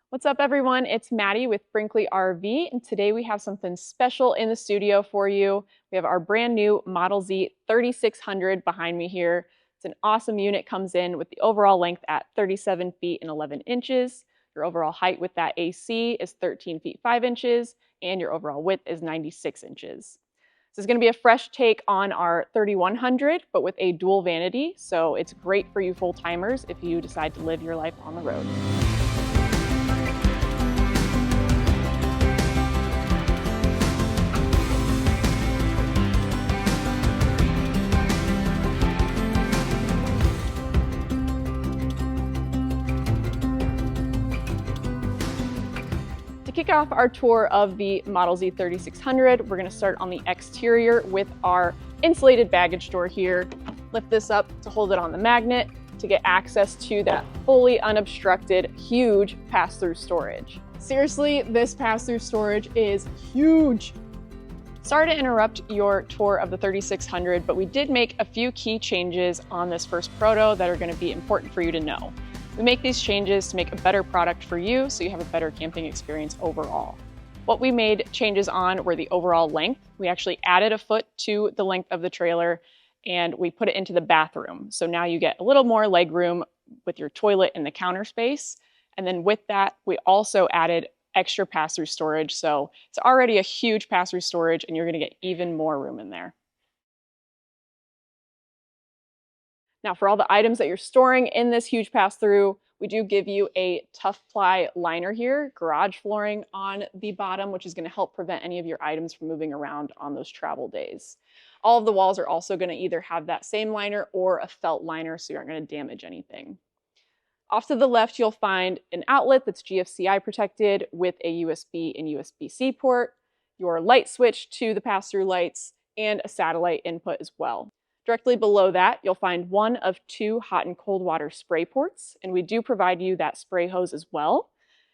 What's up, everyone? It's Maddie with Brinkley RV, and today we have something special in the studio for you. We have our brand new Model Z 3600 behind me here. It's an awesome unit, comes in with the overall length at 37 feet and 11 inches. Your overall height with that AC is 13 feet 5 inches, and your overall width is 96 inches. This is going to be a fresh take on our 3100, but with a dual vanity, so it's great for you full-timers if you decide to live your life on the road. To kick off our tour of the Model Z 3600, we're going to start on the exterior with our insulated baggage door here. Lift this up to hold it on the magnet to get access to that fully unobstructed, huge pass-through storage. Seriously, this pass-through storage is huge. Sorry to interrupt your tour of the 3600, but we did make a few key changes on this first proto that are going to be important for you to know. We make these changes to make a better product for you so you have a better camping experience overall. What we made changes on were the overall length. We actually added a foot to the length of the trailer and we put it into the bathroom. So now you get a little more leg room with your toilet and the counter space. And then with that, we also added extra pass-through storage. So it's already a huge pass-through storage and you're going to get even more room in there. Now, for all the items that you're storing in this huge pass-through, we do give you a tough ply liner here, garage flooring on the bottom, which is going to help prevent any of your items from moving around on those travel days. All of the walls are also going to either have that same liner or a felt liner, so you aren't going to damage anything. Off to the left, you'll find an outlet that's GFCI protected with a USB and USB-C port, your light switch to the pass-through lights, and a satellite input as well. Directly below that, you'll find one of two hot and cold water spray ports, and we do provide you that spray hose as well.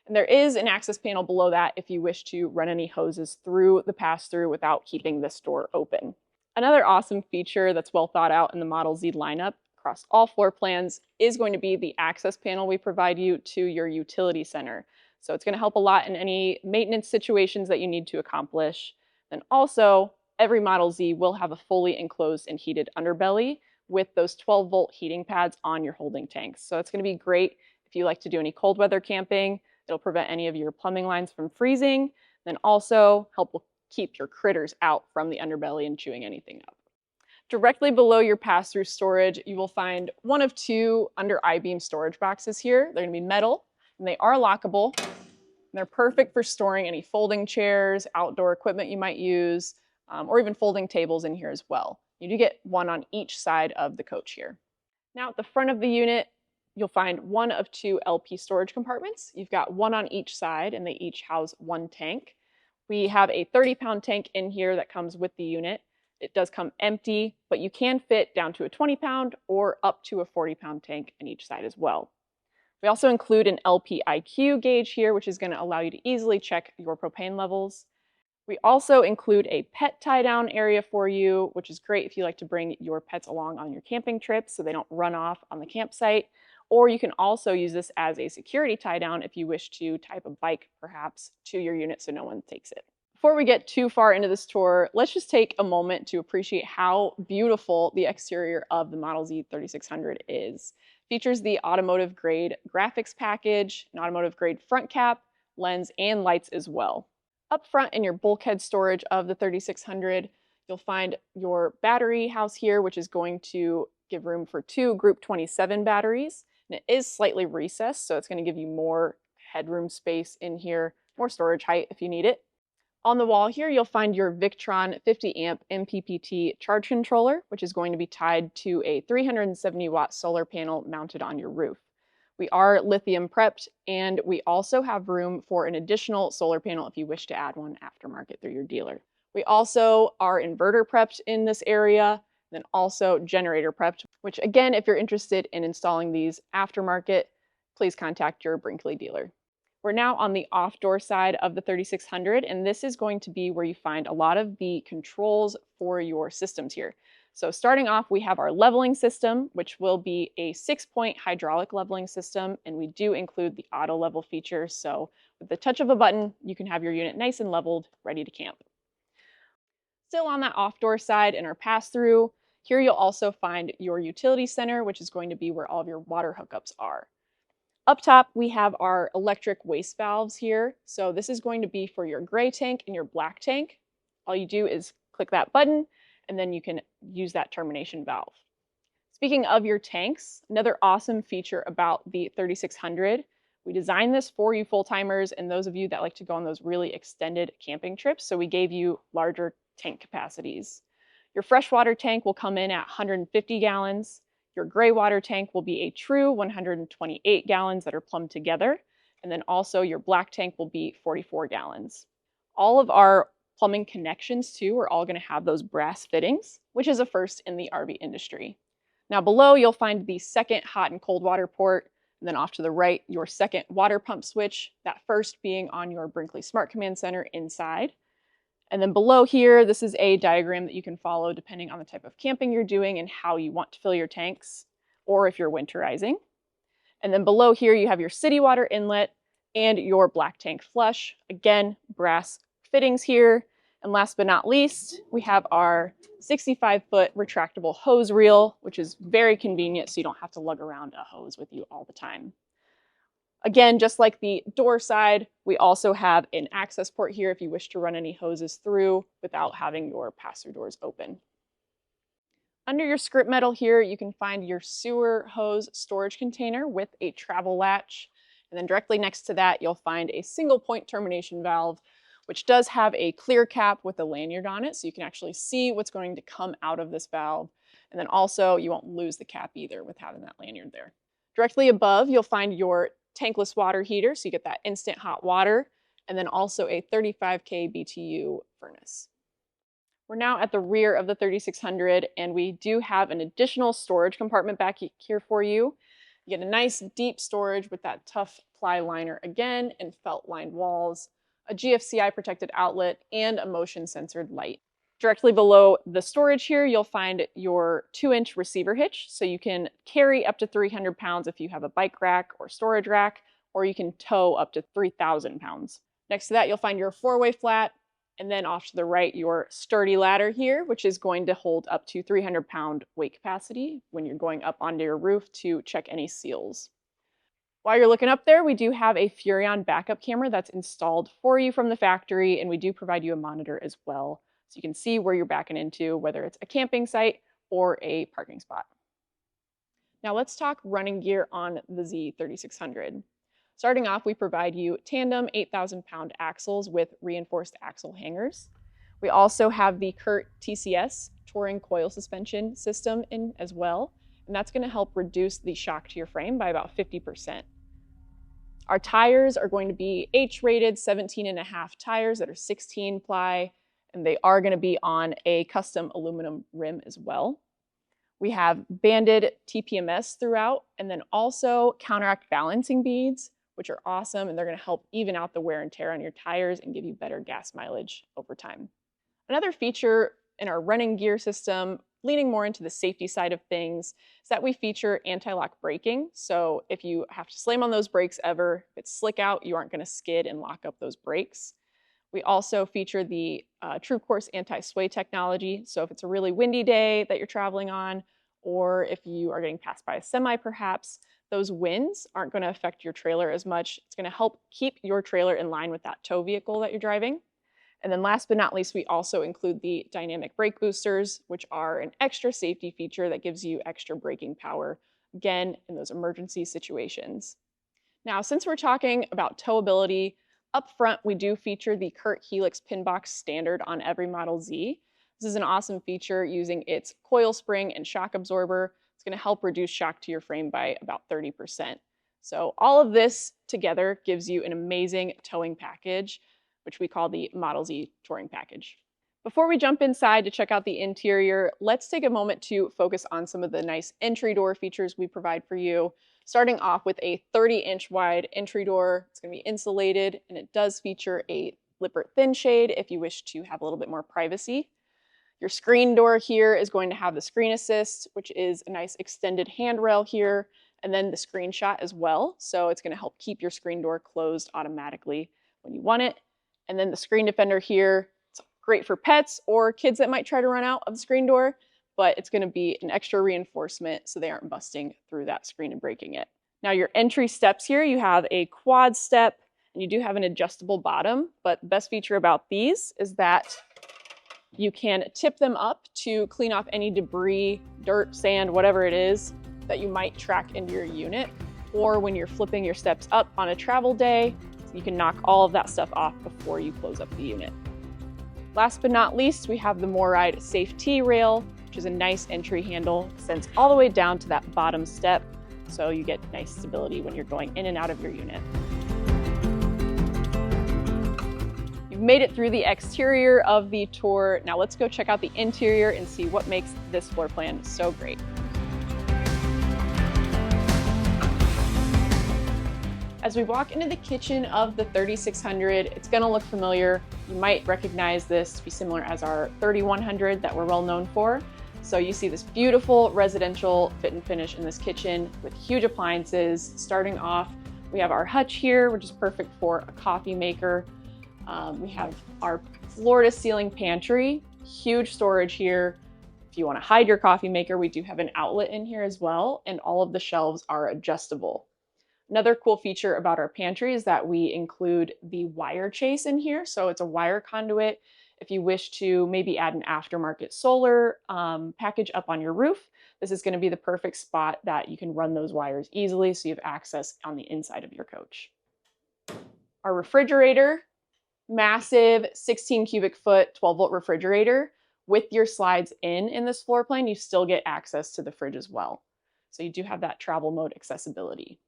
And there is an access panel below that if you wish to run any hoses through the pass-through without keeping this door open. Another awesome feature that's well thought out in the Model Z lineup across all floor plans is going to be the access panel we provide you to your utility center. So it's going to help a lot in any maintenance situations that you need to accomplish. Then also, every Model Z will have a fully enclosed and heated underbelly with those 12-volt heating pads on your holding tanks. So it's going to be great if you like to do any cold weather camping. It'll prevent any of your plumbing lines from freezing, then also help keep your critters out from the underbelly and chewing anything up. Directly below your pass-through storage, you will find one of two under I-beam storage boxes here. They're going to be metal, and they are lockable. They're perfect for storing any folding chairs, outdoor equipment you might use, or even folding tables in here as well. You do get one on each side of the coach here. Now at the front of the unit, you'll find one of two LP storage compartments. You've got one on each side and they each house one tank. We have a 30-pound tank in here that comes with the unit. It does come empty, but you can fit down to a 20-pound or up to a 40-pound tank in each side as well. We also include an LP IQ gauge here, which is going to allow you to easily check your propane levels. We also include a pet tie-down area for you, which is great if you like to bring your pets along on your camping trips so they don't run off on the campsite. Or you can also use this as a security tie-down if you wish to tie up a bike, perhaps, to your unit so no one takes it. Before we get too far into this tour, let's just take a moment to appreciate how beautiful the exterior of the Model Z 3600 is. It features the automotive-grade graphics package, an automotive-grade front cap, lens, and lights as well. Up front in your bulkhead storage of the 3600, you'll find your battery house here, which is going to give room for two Group 27 batteries. And it is slightly recessed, so it's going to give you more headroom space in here, more storage height if you need it. On the wall here, you'll find your Victron 50 amp MPPT charge controller, which is going to be tied to a 370 watt solar panel mounted on your roof. We are lithium prepped, and we also have room for an additional solar panel if you wish to add one aftermarket through your dealer. We also are inverter prepped in this area, then also generator prepped, which again, if you're interested in installing these aftermarket, please contact your Brinkley dealer. We're now on the off-door side of the 3600, and this is going to be where you find a lot of the controls for your systems here. So starting off, we have our leveling system, which will be a 6-point hydraulic leveling system, and we do include the auto level feature. So with the touch of a button, you can have your unit nice and leveled, ready to camp. Still on that off-door side in our pass-through, here you'll also find your utility center, which is going to be where all of your water hookups are. Up top, we have our electric waste valves here. So this is going to be for your gray tank and your black tank. All you do is click that button, and then you can use that termination valve. Speaking of your tanks, another awesome feature about the 3600, we designed this for you full-timers and those of you that like to go on those really extended camping trips, so we gave you larger tank capacities. Your freshwater tank will come in at 150 gallons. Your gray water tank will be a true 128 gallons that are plumbed together, and then also your black tank will be 44 gallons. All of our plumbing connections too are all going to have those brass fittings, which is a first in the RV industry. Now below you'll find the second hot and cold water port, and then off to the right your second water pump switch, that first being on your Brinkley Smart Command Center inside. And then below here, this is a diagram that you can follow depending on the type of camping you're doing and how you want to fill your tanks, or if you're winterizing. And then below here, you have your city water inlet and your black tank flush. Again, brass fittings here. And last but not least, we have our 65-foot retractable hose reel, which is very convenient so you don't have to lug around a hose with you all the time. Again, just like the door side, we also have an access port here if you wish to run any hoses through without having your pass-through doors open. Under your script metal here, you can find your sewer hose storage container with a travel latch. And then directly next to that, you'll find a single point termination valve, which does have a clear cap with a lanyard on it, so you can actually see what's going to come out of this valve. And then also, you won't lose the cap either with having that lanyard there. Directly above, you'll find your tankless water heater, so you get that instant hot water, and then also a 35K BTU furnace. We're now at the rear of the 3600, and we do have an additional storage compartment back here for you. You get a nice deep storage with that tough ply liner again, and felt-lined walls, a GFCI protected outlet, and a motion censored light. Directly below the storage here, you'll find your 2-inch receiver hitch, so you can carry up to 300 pounds if you have a bike rack or storage rack, or you can tow up to 3,000 pounds. Next to that, you'll find your 4-way flat, and then off to the right, your sturdy ladder here, which is going to hold up to 300-pound weight capacity when you're going up onto your roof to check any seals. While you're looking up there, we do have a Furrion backup camera that's installed for you from the factory, and we do provide you a monitor as well. So you can see where you're backing into, whether it's a camping site or a parking spot. Now let's talk running gear on the Z3600. Starting off, we provide you tandem 8,000-pound axles with reinforced axle hangers. We also have the CURT TCS touring coil suspension system in as well, and that's going to help reduce the shock to your frame by about 50%. Our tires are going to be H-rated 17.5 tires that are 16 ply, and they are going to be on a custom aluminum rim as well. We have banded TPMS throughout, and then also counteract balancing beads, which are awesome, and they're going to help even out the wear and tear on your tires and give you better gas mileage over time. Another feature in our running gear system, leaning more into the safety side of things, is that we feature anti-lock braking. So if you have to slam on those brakes ever, if it's slick out, you aren't going to skid and lock up those brakes. We also feature the True Course anti-sway technology. So if it's a really windy day that you're traveling on, or if you are getting passed by a semi perhaps, those winds aren't going to affect your trailer as much. It's going to help keep your trailer in line with that tow vehicle that you're driving. And then last but not least, we also include the dynamic brake boosters, which are an extra safety feature that gives you extra braking power, again, in those emergency situations. Now, since we're talking about towability, up front, we do feature the CURT Helix pin box standard on every Model Z. This is an awesome feature using its coil spring and shock absorber. It's going to help reduce shock to your frame by about 30%. So all of this together gives you an amazing towing package, which we call the Model Z Touring Package. Before we jump inside to check out the interior, let's take a moment to focus on some of the nice entry door features we provide for you. Starting off with a 30-inch wide entry door. It's going to be insulated, and it does feature a Lippert thin shade if you wish to have a little bit more privacy. Your screen door here is going to have the screen assist, which is a nice extended handrail here, and then the screenshot as well. So it's going to help keep your screen door closed automatically when you want it. And then the screen defender here, it's great for pets or kids that might try to run out of the screen door, but it's going to be an extra reinforcement so they aren't busting through that screen and breaking it. Now your entry steps here, you have a quad step and you do have an adjustable bottom, but the best feature about these is that you can tip them up to clean off any debris, dirt, sand, whatever it is that you might track into your unit. Or when you're flipping your steps up on a travel day, you can knock all of that stuff off before you close up the unit. Last but not least, we have the MORride Safe T-Rail, which is a nice entry handle, extends all the way down to that bottom step, so you get nice stability when you're going in and out of your unit. You've made it through the exterior of the tour. Now let's go check out the interior and see what makes this floor plan so great. As we walk into the kitchen of the 3600, it's gonna look familiar. You might recognize this to be similar as our 3100 that we're well known for. So you see this beautiful residential fit and finish in this kitchen with huge appliances. Starting off, we have our hutch here, which is perfect for a coffee maker. We have our floor-to-ceiling pantry, huge storage here. If you want to hide your coffee maker, we do have an outlet in here as well, and all of the shelves are adjustable. Another cool feature about our pantry is that we include the wire chase in here. So it's a wire conduit. If you wish to maybe add an aftermarket solar package up on your roof, this is going to be the perfect spot that you can run those wires easily so you have access on the inside of your coach. Our refrigerator, massive 16 cubic foot, 12-volt refrigerator. With your slides in this floor plan, you still get access to the fridge as well. So you do have that travel mode accessibility.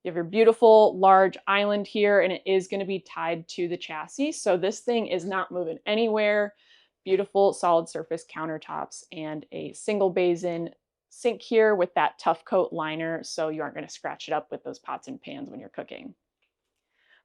You have your beautiful large island here, and it is going to be tied to the chassis. So this thing is not moving anywhere. Beautiful solid surface countertops and a single basin sink here with that tough coat liner, so you aren't going to scratch it up with those pots and pans when you're cooking.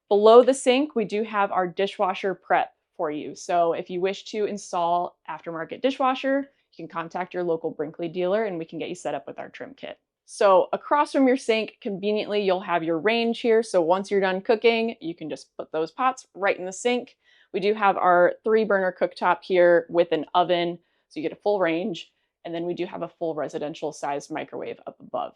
Below the sink, we do have our dishwasher prep for you. So if you wish to install aftermarket dishwasher, you can contact your local Brinkley dealer and we can get you set up with our trim kit. So across from your sink, conveniently, you'll have your range here. So once you're done cooking, you can just put those pots right in the sink. We do have our 3-burner cooktop here with an oven, so you get a full range. And then we do have a full residential sized microwave up above.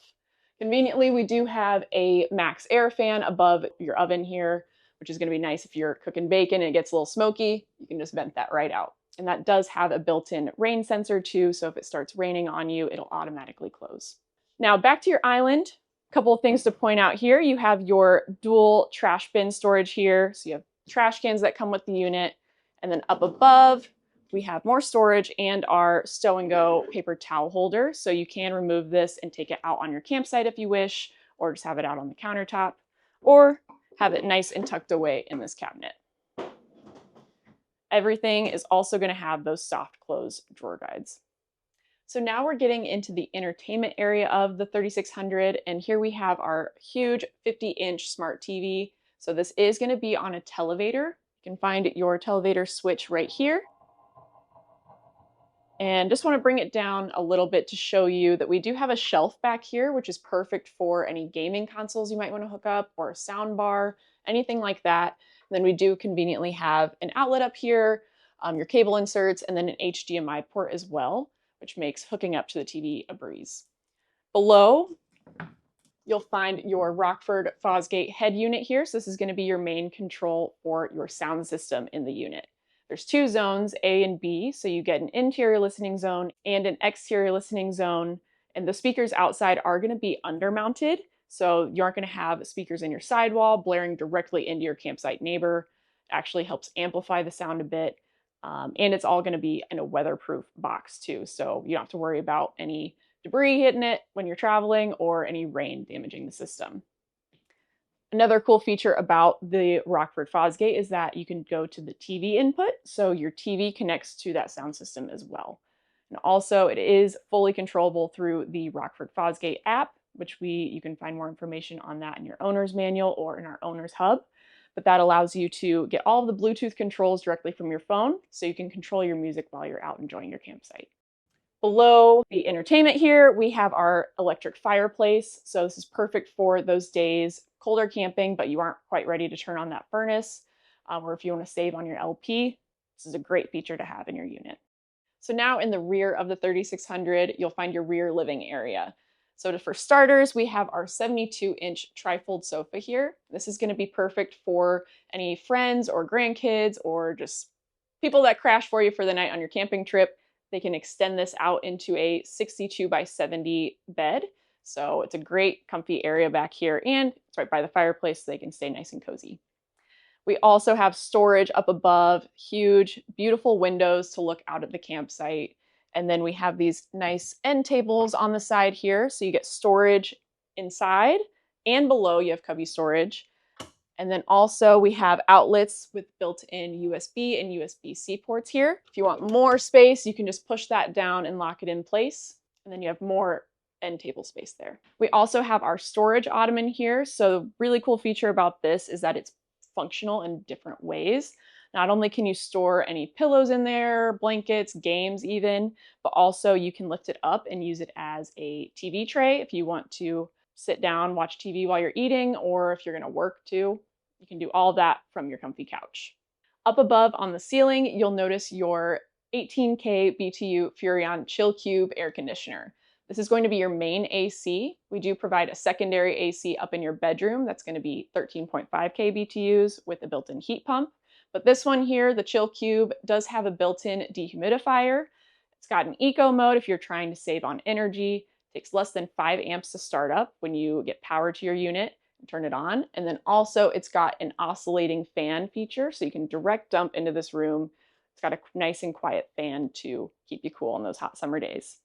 Conveniently, we do have a max air fan above your oven here, which is going to be nice if you're cooking bacon and it gets a little smoky, you can just vent that right out. And that does have a built-in rain sensor too, so if it starts raining on you, it'll automatically close. Now back to your island, a couple of things to point out here. You have your dual trash bin storage here. So you have trash cans that come with the unit. And then up above, we have more storage and our stow and go paper towel holder. So you can remove this and take it out on your campsite if you wish, or just have it out on the countertop, or have it nice and tucked away in this cabinet. Everything is also going to have those soft close drawer guides. So now we're getting into the entertainment area of the 3600, and here we have our huge 50-inch smart TV. So this is going to be on a televator. You can find your televator switch right here. And just want to bring it down a little bit to show you that we do have a shelf back here, which is perfect for any gaming consoles you might want to hook up, or a sound bar, anything like that. And then we do conveniently have an outlet up here, your cable inserts, and then an HDMI port as well, which makes hooking up to the TV a breeze. Below, you'll find your Rockford Fosgate head unit here. So this is going to be your main control for your sound system in the unit. There's 2 zones, A and B, so you get an interior listening zone and an exterior listening zone. And the speakers outside are going to be undermounted, so you aren't going to have speakers in your sidewall blaring directly into your campsite neighbor. It actually helps amplify the sound a bit. And it's all going to be in a weatherproof box too, so you don't have to worry about any debris hitting it when you're traveling or any rain damaging the system. Another cool feature about the Rockford Fosgate is that you can go to the TV input, so your TV connects to that sound system as well. And also it is fully controllable through the Rockford Fosgate app, which you can find more information on that in your owner's manual or in our owner's hub. but that allows you to get all of the Bluetooth controls directly from your phone, so you can control your music while you're out enjoying your campsite. Below the entertainment here, we have our electric fireplace. So this is perfect for those days, colder camping, but you aren't quite ready to turn on that furnace, or if you want to save on your LP, this is a great feature to have in your unit. So now in the rear of the 3600, you'll find your rear living area. So for starters, we have our 72-inch trifold sofa here. This is going to be perfect for any friends or grandkids or just people that crash for you for the night on your camping trip. They can extend this out into a 62 by 70 bed. So it's a great comfy area back here, and it's right by the fireplace so they can stay nice and cozy. We also have storage up above, huge, beautiful windows to look out at the campsite. And then we have these nice end tables on the side here. So you get storage inside and below, you have cubby storage. And then also we have outlets with built-in USB and USB-C ports here. If you want more space, you can just push that down and lock it in place. And then you have more end table space there. We also have our storage ottoman here. So the really cool feature about this is that it's functional in different ways. Not only can you store any pillows in there, blankets, games even, but also you can lift it up and use it as a TV tray if you want to sit down, watch TV while you're eating, or if you're going to work too. You can do all that from your comfy couch. Up above on the ceiling, you'll notice your 18K BTU Furrion Chill Cube air conditioner. This is going to be your main AC. We do provide a secondary AC up in your bedroom that's going to be 13.5K BTUs with a built-in heat pump. But this one here, the Chill Cube, does have a built-in dehumidifier. It's got an eco mode if you're trying to save on energy. It takes less than 5 amps to start up when you get power to your unit and turn it on. And then also it's got an oscillating fan feature, so you can direct dump into this room. It's got a nice and quiet fan to keep you cool on those hot summer days.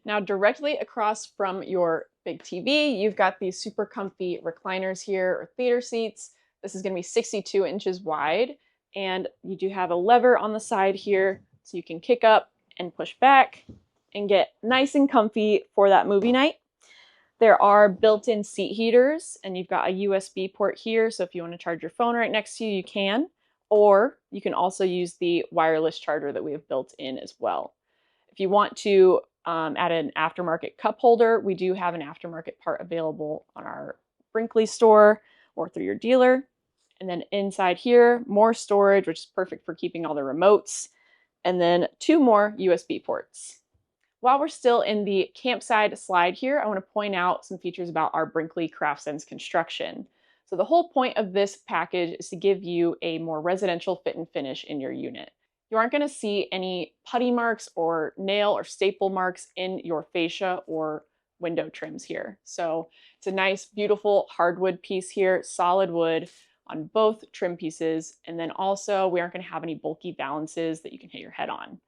Now, directly across from your big TV, you've got these super comfy recliners here, or theater seats. This is going to be 62 inches wide, and you do have a lever on the side here, so you can kick up and push back and get nice and comfy for that movie night. There are built-in seat heaters, and you've got a USB port here, so if you want to charge your phone right next to you, you can. Or you can also use the wireless charger that we have built in as well. If you want to add an aftermarket cup holder, we do have an aftermarket part available on our Brinkley store or through your dealer. And then inside here, more storage, which is perfect for keeping all the remotes. And then 2 more USB ports. While we're still in the campsite slide here, I want to point out some features about our Brinkley CraftSense construction. So the whole point of this package is to give you a more residential fit and finish in your unit. You aren't going to see any putty marks or nail or staple marks in your fascia or window trims here. So it's a nice, beautiful hardwood piece here, solid wood on both trim pieces. And then also we aren't going to have any bulky balances that you can hit your head on.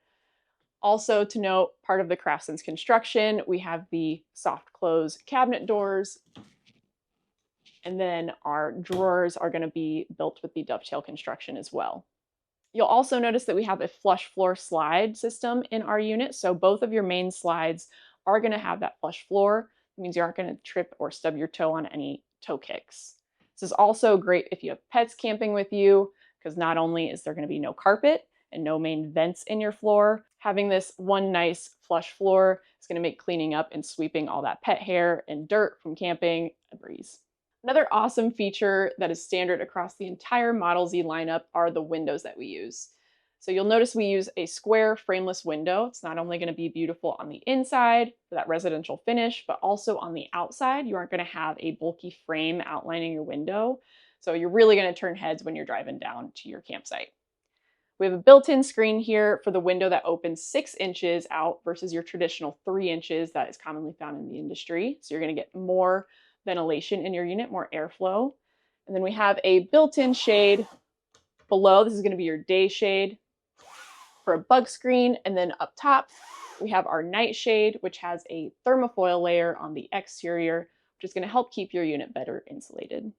Also to note, part of the CraftSense construction, we have the soft close cabinet doors. And then our drawers are going to be built with the dovetail construction as well. You'll also notice that we have a flush floor slide system in our unit. So both of your main slides are going to have that flush floor. It means you aren't going to trip or stub your toe on any toe kicks. This is also great if you have pets camping with you, because not only is there going to be no carpet and no main vents in your floor, having this one nice flush floor is going to make cleaning up and sweeping all that pet hair and dirt from camping a breeze. Another awesome feature that is standard across the entire Model Z lineup are the windows that we use. So you'll notice we use a square frameless window. It's not only going to be beautiful on the inside for that residential finish, but also on the outside. You aren't going to have a bulky frame outlining your window. So you're really going to turn heads when you're driving down to your campsite. We have a built-in screen here for the window that opens 6 inches out versus your traditional 3 inches that is commonly found in the industry. So you're going to get more ventilation in your unit, more airflow. And then we have a built-in shade below. This is going to be your day shade for a bug screen. And then up top, we have our night shade, which has a thermofoil layer on the exterior, which is going to help keep your unit better insulated.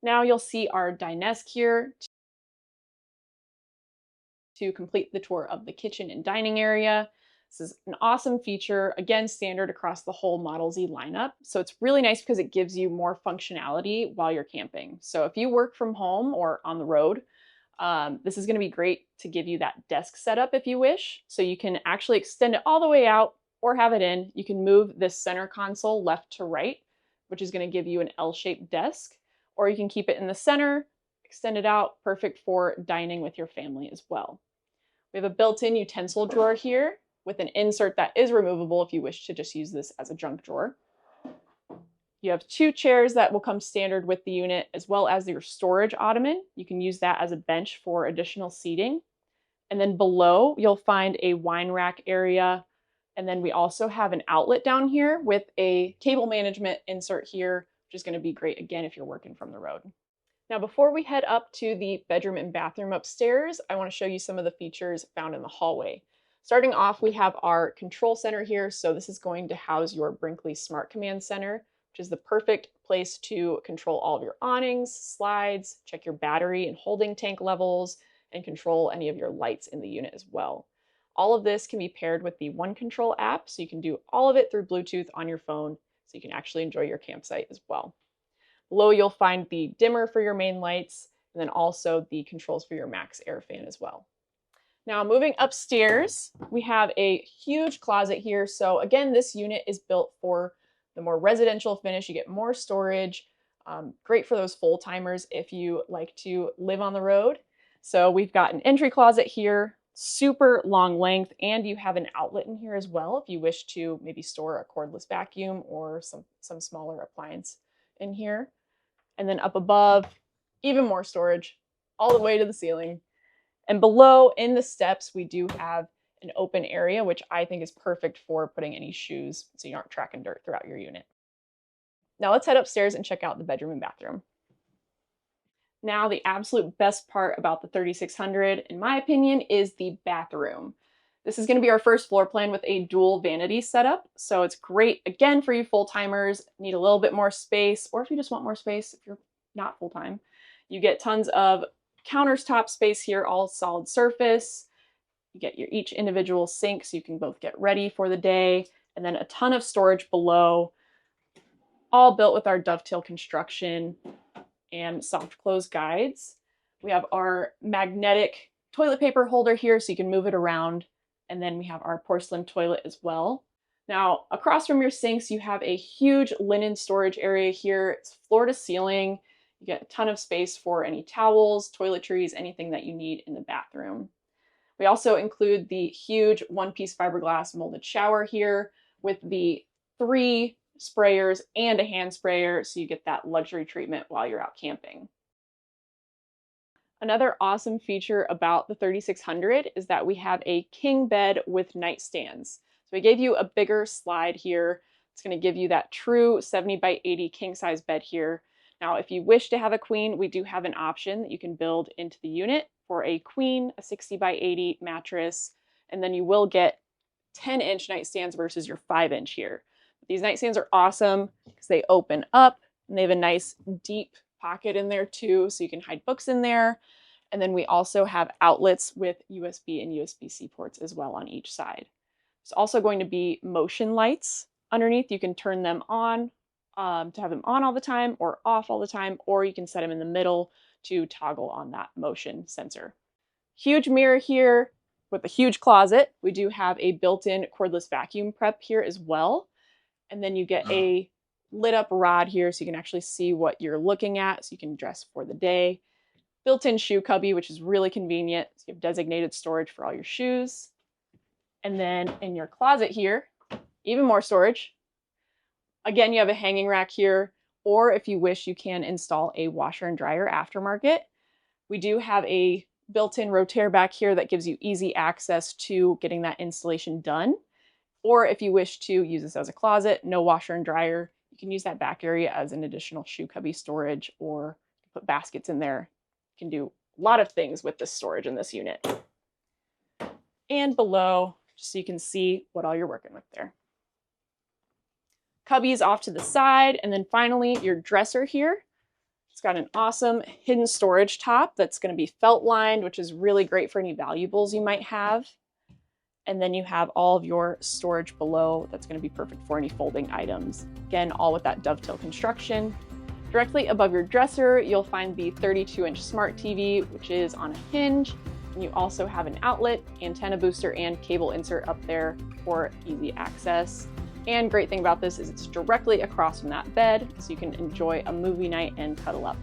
Now you'll see our Dinesk here to complete the tour of the kitchen and dining area. This is an awesome feature, again, standard across the whole Model Z lineup. So it's really nice because it gives you more functionality while you're camping. So if you work from home or on the road, this is going to be great to give you that desk setup if you wish. So you can actually extend it all the way out or have it in. You can move this center console left to right, which is going to give you an L-shaped desk, or you can keep it in the center, extend it out, perfect for dining with your family as well. We have a built-in utensil drawer here with an insert that is removable if you wish to just use this as a junk drawer. You have 2 chairs that will come standard with the unit, as well as your storage ottoman. You can use that as a bench for additional seating. And then below, you'll find a wine rack area. And then we also have an outlet down here with a cable management insert here, which is going to be great, again, if you're working from the road. Now, before we head up to the bedroom and bathroom upstairs, I want to show you some of the features found in the hallway. Starting off, we have our control center here. So this is going to house your Brinkley Smart Command Center, which is the perfect place to control all of your awnings, slides, check your battery and holding tank levels, and control any of your lights in the unit as well. All of this can be paired with the One Control app, so you can do all of it through Bluetooth on your phone, so you can actually enjoy your campsite as well. Below, you'll find the dimmer for your main lights, and then also the controls for your max air fan as well. Now, moving upstairs, we have a huge closet here. So again, this unit is built for the more residential finish. You get more storage, great for those full timers if you like to live on the road. So we've got an entry closet here, super long length, and you have an outlet in here as well if you wish to maybe store a cordless vacuum or some smaller appliance in here. And then up above, even more storage all the way to the ceiling. And below in the steps, we do have an open area, which I think is perfect for putting any shoes so you aren't tracking dirt throughout your unit. Now let's head upstairs and check out the bedroom and bathroom. Now, the absolute best part about the 3600, in my opinion, is the bathroom. This is going to be our first floor plan with a dual vanity setup. So it's great, again, for you full-timers, need a little bit more space, or if you just want more space, if you're not full-time. You get tons of countertop space here, all solid surface. You get your each individual sink so you can both get ready for the day, and then a ton of storage below, all built with our dovetail construction and soft close guides. We have our magnetic toilet paper holder here so you can move it around, and then we have our porcelain toilet as well. Now, across from your sinks, you have a huge linen storage area here. It's floor to ceiling. You get a ton of space for any towels, toiletries, anything that you need in the bathroom. We also include the huge one-piece fiberglass molded shower here with the 3 sprayers and a hand sprayer, so you get that luxury treatment while you're out camping. Another awesome feature about the 3600 is that we have a king bed with nightstands. So we gave you a bigger slide here. It's going to give you that true 70 by 80 king size bed here. Now, if you wish to have a queen, we do have an option that you can build into the unit for a queen, a 60 by 80 mattress, and then you will get 10-inch nightstands versus your 5-inch here. These nightstands are awesome because they open up and they have a nice deep pocket in there too, so you can hide books in there. And then we also have outlets with USB and USB-C ports as well on each side. There's also going to be motion lights underneath. You can turn them on to have them on all the time or off all the time, or you can set them in the middle to toggle on that motion sensor. Huge mirror here with a huge closet. We do have a built-in cordless vacuum prep here as well. And then you get a lit up rod here so you can actually see what you're looking at, so you can dress for the day. Built-in shoe cubby, which is really convenient. So you have designated storage for all your shoes. And then in your closet here, even more storage. Again, you have a hanging rack here, or if you wish, you can install a washer and dryer aftermarket. We do have a built-in rotator back here that gives you easy access to getting that installation done. Or if you wish to use this as a closet, no washer and dryer, you can use that back area as an additional shoe cubby storage, or put baskets in there. You can do a lot of things with this storage in this unit. And below, just so you can see what all you're working with there. Cubbies off to the side, and then finally your dresser here. It's got an awesome hidden storage top that's going to be felt lined, which is really great for any valuables you might have. And then you have all of your storage below that's going to be perfect for any folding items. Again, all with that dovetail construction. Directly above your dresser, you'll find the 32-inch smart TV, which is on a hinge. And you also have an outlet, antenna booster, and cable insert up there for easy access. And great thing about this is it's directly across from that bed, so you can enjoy a movie night and cuddle up.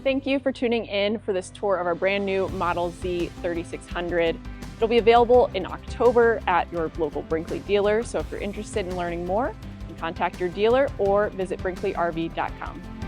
Thank you for tuning in for this tour of our brand new Model Z 3600. It'll be available in October at your local Brinkley dealer, so if you're interested in learning more, you can contact your dealer or visit brinkley.rv.com.